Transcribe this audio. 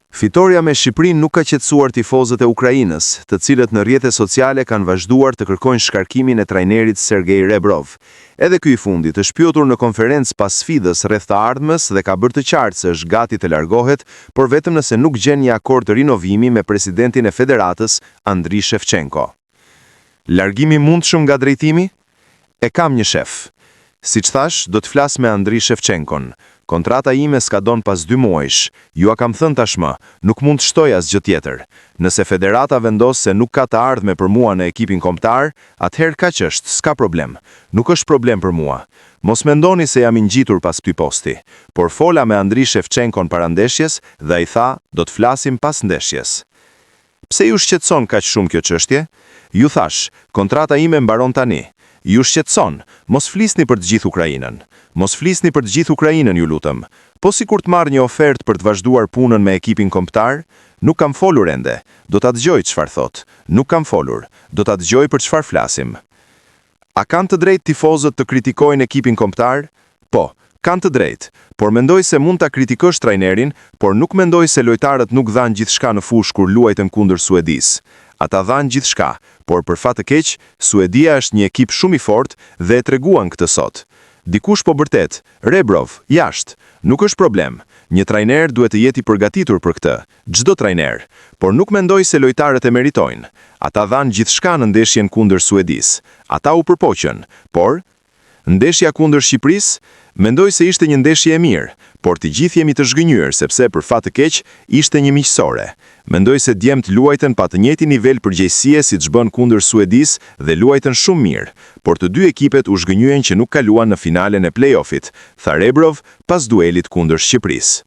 Fitoria me Shqipërinë nuk ka qetësuar tifozët e Ukrainës, të cilët në rrjetet sociale kanë vazhduar të kërkojnë shkarkimin e trajnerit Sergej Rebrov. Edhe ky i fundit është pyetur në konferencë pas sfidës rreth të ardhmës dhe ka bërë të qartë se është gati të largohet, por vetëm nëse nuk gjen një akord të rinovimi me presidentin e Federatës, Andriy Shevchenko. Largimi mundshëm nga drejtimi? E kam një shef. Siç thash, do të flas me Andriy Shevchenkon. Kontrata ime skadon pas 2 muajsh. Ju a kam thënë tashmë, nuk mund të shtoj asgjë tjetër. Nëse Federata vendos se nuk ka të ardhme për mua në ekipin kombëtar, atëherë kaq është, s'ka problem. Nuk është problem për mua. Mos mendoni se jam i ngjitur pas këtij posti, por fola me Andriy Shevchenkon para ndeshjes dhe ai tha, do të flasim pas ndeshjes. Pse ju shqetëson kaq shumë kjo çështje? Ju thash, kontrata ime mbaron tani. Ju shqetëson, mos flisni për të gjithë Ukrainën. Mos flisni për të gjithë Ukrainën, ju lutem. Po sikur të marr një ofertë për të vazhduar punën me ekipin kombëtar, nuk kam folur ende. Do ta dëgjoj çfarë thot. Nuk kam folur. Do ta dëgjoj për çfarë flasim. A kanë të drejtë tifozët të kritikojnë ekipin kombëtar? Po, kanë të drejtë, por mendoj se mund ta kritikosh trajnerin, por nuk mendoj se lojtarët nuk dhanë gjithçka në fushë kur luajtën kundër Suedisë. Ata dhanë gjithçka, por për fat të keq, Suedia është një ekip shumë i fortë dhe e treguan këtë sot. Dikush po bërtet, Rebrov, jashtë, nuk është problem. Një trajner duhet të jetë i përgatitur për këtë, çdo trajner, por nuk mendoj se lojtarët e meritojnë. Ata dhanë gjithçka në ndeshjen kundër Suedisë. Ata u përpoqën, por ndeshja kundër Shqipërisë, mendoj se ishte një ndeshje e mirë, por të gjithë jemi të zhgënjur sepse për fat të keq ishte një miqësore. Mendoj se djemt luajtën pa të njëjtin nivel përgjegjësie siç bën kundër Suedisë dhe luajtën shumë mirë, por të dy ekipet u zhgënjyen që nuk kaluan në finalen e play-offit, tha Rebrov pas duelit kundër Shqipërisë.